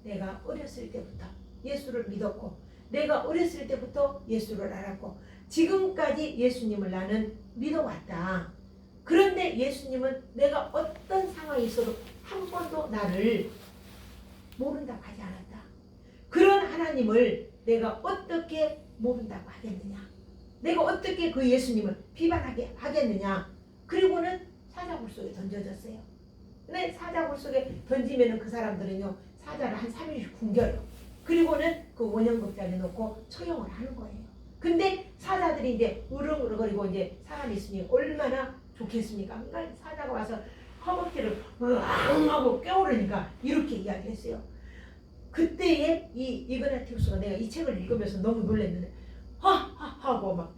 내가 어렸을 때부터 예수를 믿었고 내가 어렸을 때부터 예수를 알았고 지금까지 예수님을 나는 믿어왔다. 그런데 예수님은 내가 어떤 상황이 있어도 한 번도 나를 모른다고 하지 않았다. 그런 하나님을 내가 어떻게 모른다고 하겠느냐. 내가 어떻게 그 예수님을 비판하게 하겠느냐. 그리고는 사자굴 속에 던져졌어요. 근데 사자굴 속에 던지면 그 사람들은요 사자를 한 3일씩 굶겨요. 그리고는 그 원형극장에 놓고 처형을 하는 거예요. 근데 사자들이 이제 으르렁거리고 이제 사람이 있으니 얼마나 좋겠습니까? 그러니까 사자가 와서 허벅지를 으앙 하고 깨우르니까 이렇게 이야기했어요. 그때에 이 이그나티우스가 내가 이 책을 읽으면서 너무 놀랐는데 하하하고 막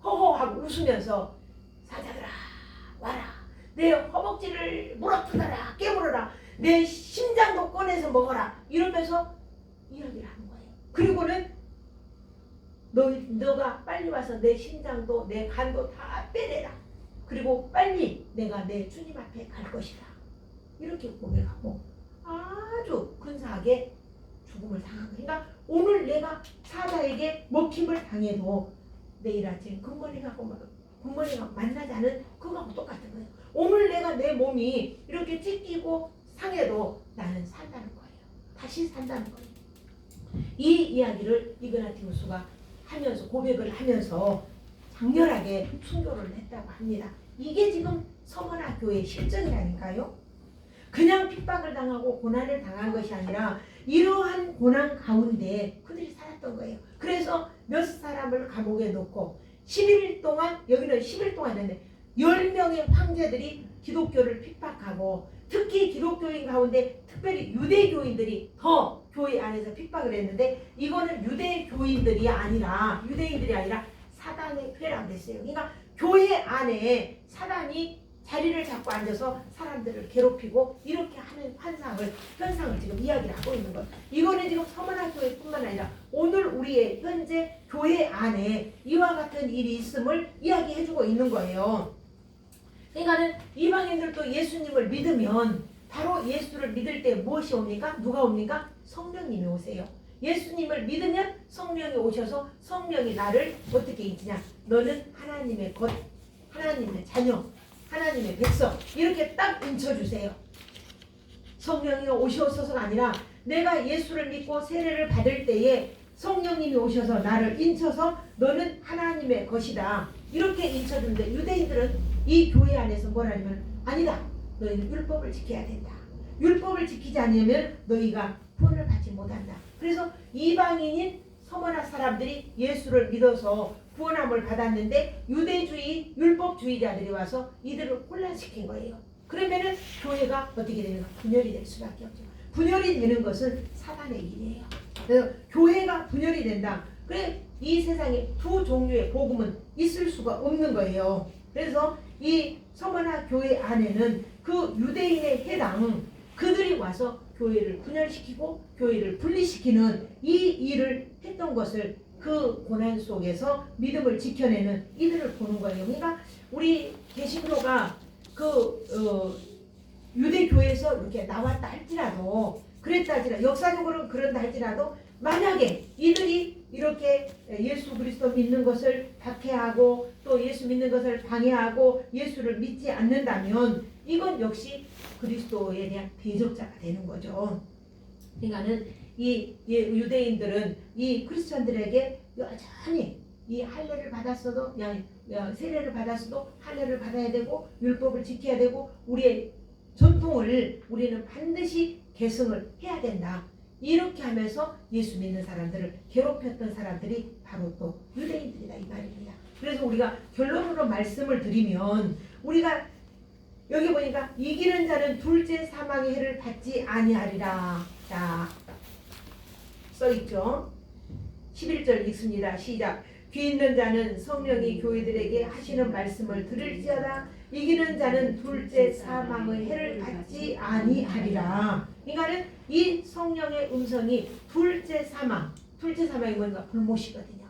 허허하고 웃으면서 사자들아 와라 내 허벅지를 물어뜯어라 깨물어라 내 심장도 꺼내서 먹어라 이러면서 이야기를 하는 거예요. 그리고는 너가 빨리 와서 내 심장도 내 간도 다 빼내라. 그리고 빨리 내가 내 주님 앞에 갈 것이다. 이렇게 고백하고 아주 근사하게 죽음을 당한 거예요. 그러니까 오늘 내가 사자에게 먹힘을 당해도 내일 아침 굿모닝 만나자는 그거하고 똑같은 거예요. 오늘 내가 내 몸이 이렇게 찢기고 상해도 나는 산다는 거예요. 다시 산다는 거예요. 이 이야기를 이그나티우스가 하면서 고백을 하면서 장렬하게 순교를 했다고 합니다. 이게 지금 서머나 교회의 실정이라니까요. 그냥 핍박을 당하고 고난을 당한 것이 아니라 이러한 고난 가운데 그들이 살았던 거예요. 그래서 몇 사람을 감옥에 넣고 11일 동안 여기는 10일 동안 했는데 10명의 황제들이 기독교를 핍박하고 특히 기독교인 가운데 특별히 유대교인들이 더 교회 안에서 핍박을 했는데 이거는 유대인들이 아니라 사단의 회라고 했어요. 그러니까 교회 안에 사단이 자리를 잡고 앉아서 사람들을 괴롭히고 이렇게 하는 현상을 지금 이야기를 하고 있는 거예요. 이거는 지금 서머나 교회뿐만 아니라 오늘 우리의 현재 교회 안에 이와 같은 일이 있음을 이야기해주고 있는 거예요. 그러니까는 이방인들도 예수님을 믿으면 바로 예수를 믿을 때 무엇이 옵니까? 누가 옵니까? 성령님이 오세요. 예수님을 믿으면 성령이 오셔서 성령이 나를 어떻게 인치냐? 너는 하나님의 것, 하나님의 자녀, 하나님의 백성 이렇게 딱 인쳐주세요. 성령이 오셔서가 아니라 내가 예수를 믿고 세례를 받을 때에 성령님이 오셔서 나를 인쳐서 너는 하나님의 것이다. 이렇게 인쳐주는데 유대인들은 이 교회 안에서 뭐라냐면 아니다. 너희는 율법을 지켜야 된다. 율법을 지키지 않으면 너희가 구원을 받지 못한다. 그래서 이방인인 서머나 사람들이 예수를 믿어서 구원함을 받았는데 유대주의 율법주의자들이 와서 이들을 혼란시킨 거예요. 그러면은 교회가 어떻게 되는가? 분열이 될 수밖에 없죠. 분열이 되는 것은 사단의 일이에요. 그래서 교회가 분열이 된다. 그래 이 세상에 두 종류의 복음은 있을 수가 없는 거예요. 그래서 이 서머나 교회 안에는 그 유대인의 해당 그들이 와서 교회를 분열시키고 교회를 분리시키는 이 일을 했던 것을 그 고난 속에서 믿음을 지켜내는 이들을 보는 거예요. 그러니까 우리 개신교가 유대교에서 이렇게 나왔다 할지라도 역사적으로 그런다 할지라도 만약에 이들이 이렇게 예수 그리스도 믿는 것을 박해하고 또 예수 믿는 것을 방해하고 예수를 믿지 않는다면 이건 역시 그리스도에 대한 대적자가 되는 거죠. 그러니까는 이 유대인들은 이 크리스천들에게 여전히 이 할례를 받았어도 세례를 받았어도 할례를 받아야 되고 율법을 지켜야 되고 우리의 전통을 우리는 반드시 계승을 해야 된다. 이렇게 하면서 예수 믿는 사람들을 괴롭혔던 사람들이 바로 또 유대인들이다 이 말입니다. 그래서 우리가 결론으로 말씀을 드리면 우리가 여기 보니까 이기는 자는 둘째 사망의 해를 받지 아니하리라. 자, 써있죠. 11절 읽습니다. 시작. 귀 있는 자는 성령이 교회들에게 하시는 말씀을 들을지어다. 이기는 자는 둘째 사망의 해를 받지 아니하리라. 그러니까는 이 성령의 음성이 둘째 사망이 뭔가 불못이거든요.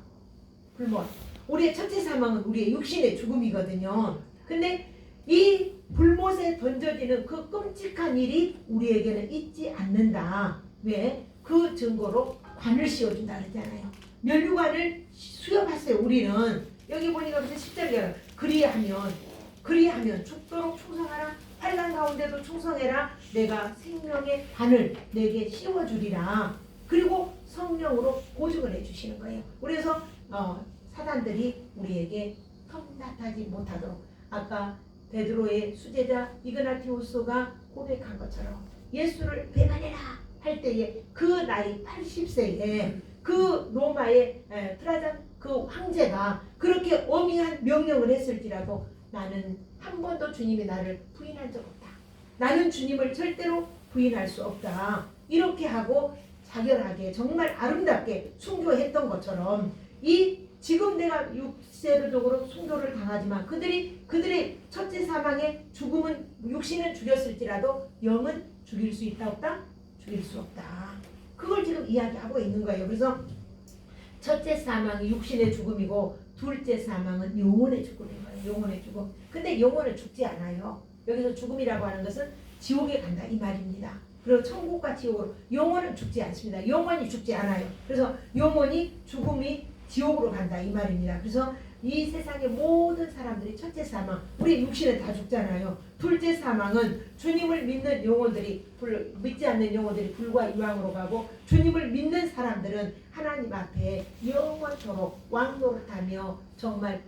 불못. 우리의 첫째 사망은 우리의 육신의 죽음이거든요. 근데 이 불못에 던져지는 그 끔찍한 일이 우리에게는 있지 않는다. 왜? 그 증거로 관을 씌워준다 그러잖아요. 면류관을 수여봤어요. 우리는 여기 보니까 무슨 10절에 그리하면 죽도록 충성하라. 환난 가운데도 충성해라. 내가 생명의 관을 내게 씌워주리라. 그리고 성령으로 보증을 해주시는 거예요. 그래서 사단들이 우리에게 텀나타지 못하도록 아까 베드로의 수제자 이그나티우스가 고백한 것처럼 예수를 배반해라 할 때에 그 나이 80세에 그 로마의 트라잔 그 황제가 그렇게 엄히한 명령을 했을지라도 나는 한 번도 주님이 나를 부인한 적 없다. 나는 주님을 절대로 부인할 수 없다. 이렇게 하고 자결하게 정말 아름답게 순교했던 것처럼 지금 내가 육체적으로 순교를 당하지만 그들의 첫째 사망의 죽음은 육신은 죽였을지라도 영은 죽일 수 있다 없다? 죽일 수 없다. 그걸 지금 이야기하고 있는 거예요. 그래서 첫째 사망이 육신의 죽음이고 둘째 사망은 영혼의 죽음인 거예요. 영혼의 죽음. 근데 영혼은 죽지 않아요. 여기서 죽음이라고 하는 것은 지옥에 간다 이 말입니다. 그리고 천국과 지옥으로 영혼은 죽지 않습니다. 영혼이 죽지 않아요. 그래서 영혼이 죽음이 지옥으로 간다 이 말입니다. 그래서 이 세상의 모든 사람들이 첫째 사망, 우리 육신은 다 죽잖아요. 둘째 사망은 주님을 믿는 영혼들이 믿지 않는 영혼들이 불과 유황으로 가고 주님을 믿는 사람들은 하나님 앞에 영원토록 왕노릇하며 정말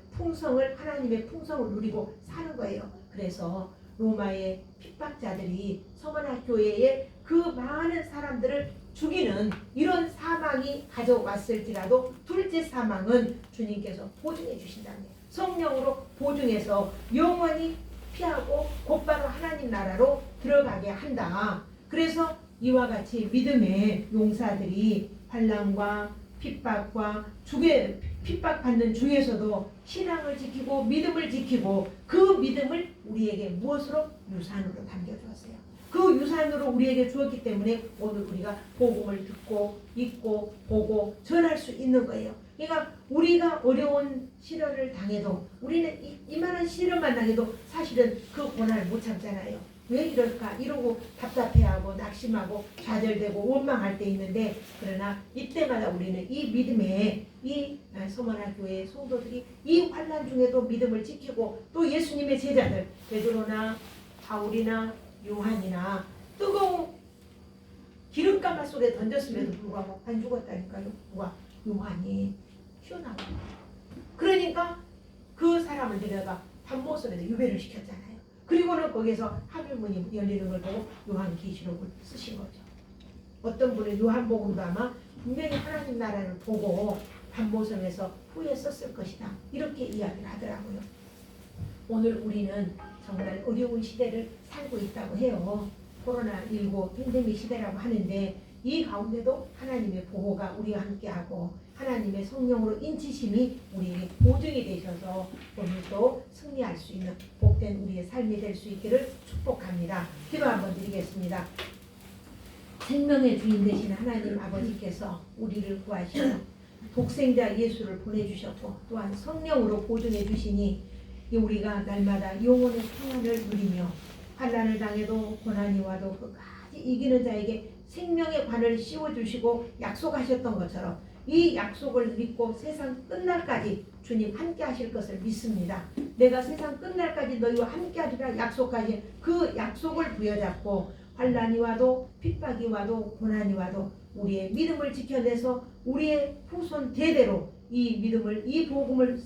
하나님의 풍성을 누리고 사는 거예요. 그래서 로마의 핍박자들이 서머나 교회에 그 많은 사람들을 죽이는 이런 사망이 가져왔을지라도 둘째 사망은 주님께서 보증해 주신다는 거예요. 성령으로 보증해서 영원히 피하고 곧바로 하나님 나라로 들어가게 한다. 그래서 이와 같이 믿음의 용사들이 환난과 핍박과 핍박받는 중에서도 신앙을 지키고 믿음을 지키고 그 믿음을 우리에게 무엇으로? 유산으로 남겨주었어요. 그 유산으로 우리에게 주었기 때문에 오늘 우리가 복음을 듣고 읽고 보고 전할 수 있는 거예요. 그러니까 우리가 어려운 시련을 당해도 우리는 이만한 시련만 당해도 사실은 그 고난을 못 참잖아요. 왜 이럴까 이러고 답답해하고 낙심하고 좌절되고 원망할 때 있는데 그러나 이때마다 우리는 이 믿음에 이 서머나 교회의 성도들이 이 환난 중에도 믿음을 지키고 또 예수님의 제자들 베드로나 바울이나 요한이나 뜨거운 기름가마 속에 던졌음에도 불구하고 안 죽었다니까요. 누가? 요한이 튀어나와. 그러니까 그 사람을 데려가 반모섬에서 유배를 시켰잖아요. 그리고는 거기서 하늘문이 열리는 걸 보고 요한계시록을 쓰신 거죠. 어떤 분은 요한복음도 아마 분명히 하나님 나라를 보고 반모섬에서 후에 썼을 것이다. 이렇게 이야기를 하더라고요. 오늘 우리는 정말 어려운 시대를 살고 있다고 해요. 코로나19 팬데믹 시대라고 하는데 이 가운데도 하나님의 보호가 우리와 함께하고 하나님의 성령으로 인치심이 우리에게 보증이 되셔서 오늘도 승리할 수 있는 복된 우리의 삶이 될 수 있기를 축복합니다. 기도 한번 드리겠습니다. 생명의 주인 되신 하나님 아버지께서 우리를 구하시고 독생자 예수를 보내주셨고 또한 성령으로 보증해 주시니 우리가 날마다 영혼의 평안을 누리며 환난을 당해도 고난이 와도 끝까지 이기는 자에게 생명의 관을 씌워주시고 약속하셨던 것처럼 이 약속을 믿고 세상 끝날까지 주님 함께 하실 것을 믿습니다. 내가 세상 끝날까지 너희와 함께 하리라 약속하신 그 약속을 부여잡고 환난이 와도 핍박이 와도 고난이 와도 우리의 믿음을 지켜내서 우리의 후손 대대로 이 믿음을 이 복음을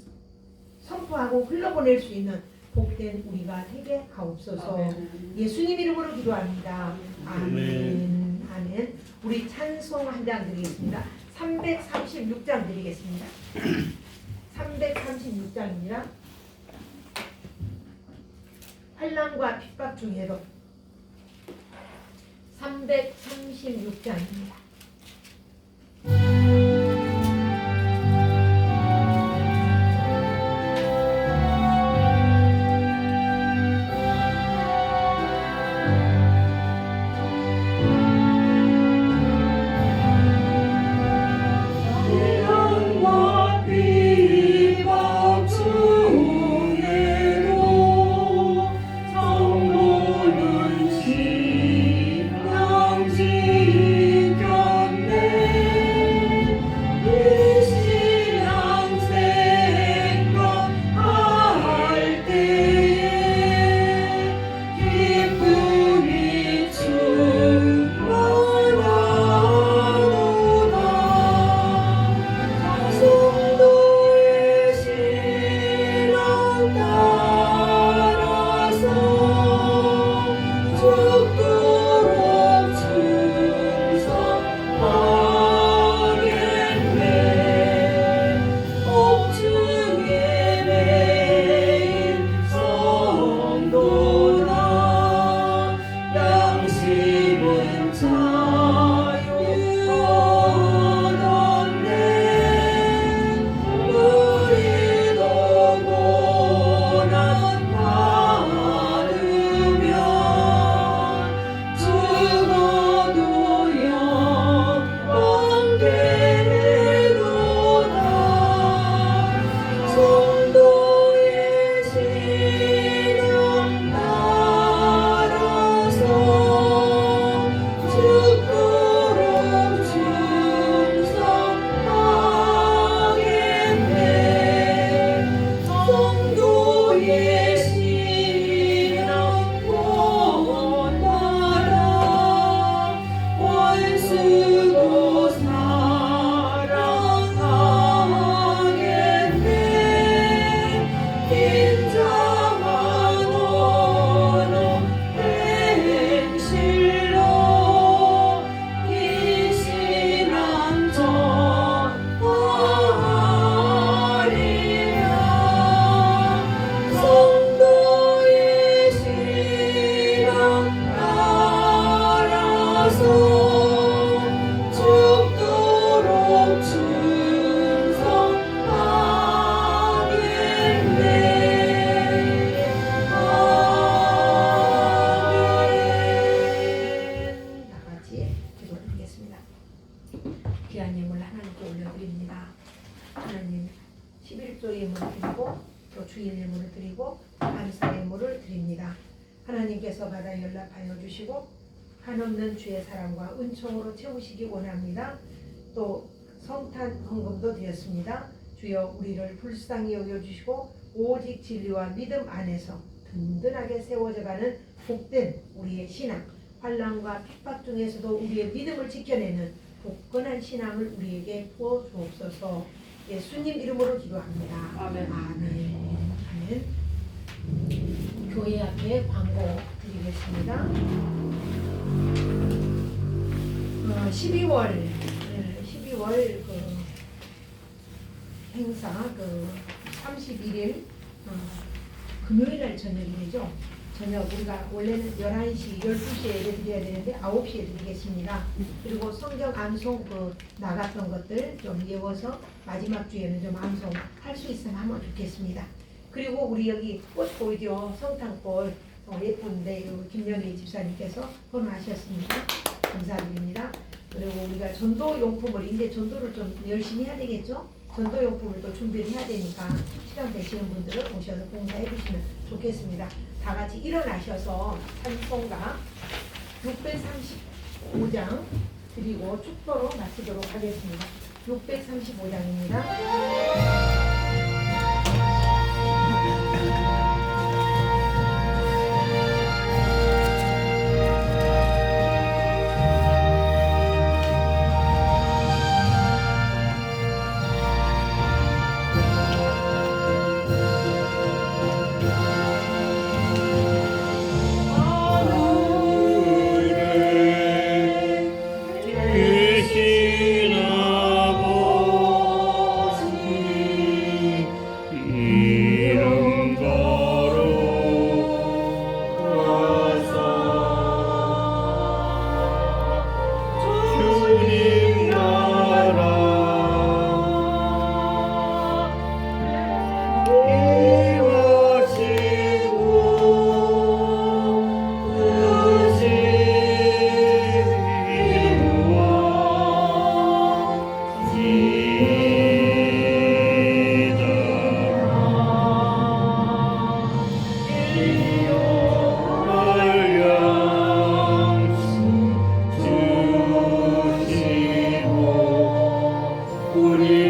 선포하고 흘러보낼 수 있는 복된 우리가 되게 하옵소서. 아멘. 예수님 이름으로 기도합니다. 아멘. 아멘. 아멘. 우리 찬송 한 장 드리겠습니다. 336장 드리겠습니다. 336장입니다. 환난과 핍박 중에도 336장입니다. 귀한 예물 하나님께 올려드립니다. 하나님 11조 예물을 드리고 또 주일 예물을 드리고 감사 예물을 드립니다. 하나님께서 받아 연락하여 주시고 한없는 주의 사랑과 은총으로 채우시기 원합니다. 또 성탄 헌금도 드렸습니다. 주여 우리를 불쌍히 여겨주시고 오직 진리와 믿음 안에서 든든하게 세워져가는 복된 우리의 신앙, 환난과 핍박 중에서도 우리의 믿음을 지켜내는 굳건한 신앙을 우리에게 부어 주옵소서. 예수님 이름으로 기도합니다. 아멘. 아멘. 아멘. 교회 앞에 광고 드리겠습니다. 12월 그 행사 31일 금요일 날 저녁이죠. 저녁 우리가 원래는 11시, 12시에 예배 드려야 되는데 9시에 드리겠습니다. 그리고 성경 암송 나갔던 것들 좀 예워서 마지막 주에는 좀 암송할 수 있으면 하면 좋겠습니다. 그리고 우리 여기 꽃 보이죠? 성탄꽃 예쁜데 김연희 집사님께서 헌화하셨습니다. 감사드립니다. 그리고 우리가 전도용품을 이제 전도를 좀 열심히 해야 되겠죠? 전도용품을 또 준비를 해야 되니까 시간 되시는 분들은 오셔서 봉사해 주시면 좋겠습니다. 다 같이 일어나셔서 찬송가 635장 드리고 축도로 마치도록 하겠습니다. 635장입니다.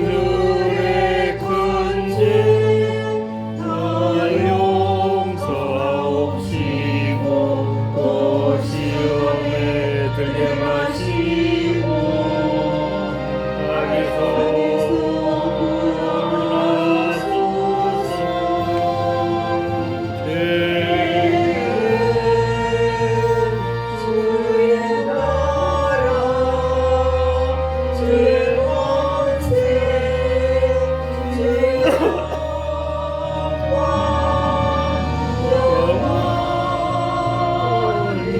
우리들의 큰죄 다 용서하옵시고 또 시험에 들게 마시고 악에서 구원하소서. 주의 나라 주의 권세 주의 영광 영원히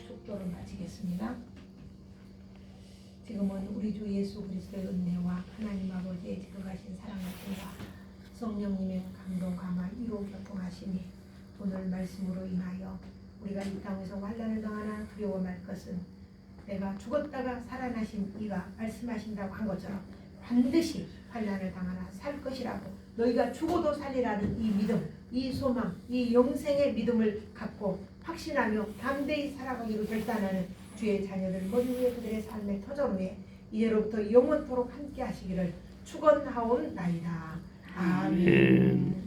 축도를 마치겠습니다. 지금은 우리 주 예수 그리스도의 은혜와 하나님 아버지의 지극하신 사랑 같은가 성령님의 감동 감화 이로 교통하시니 오늘 말씀으로 인하여 우리가 이 땅에서 환난을 당하나 두려워 말 것은 내가 죽었다가 살아나신 이가 말씀하신다고 한 것처럼 반드시 환난을 당하나 살 것이라고 너희가 죽어도 살리라는 이 믿음, 이 소망, 이 영생의 믿음을 갖고 확신하며 담대히 살아가기로 결단하는 주의 자녀들 모두 위에 그들의 삶의 터전 위에 이제로부터 영원토록 함께 하시기를 축원하옵나이다. 아멘.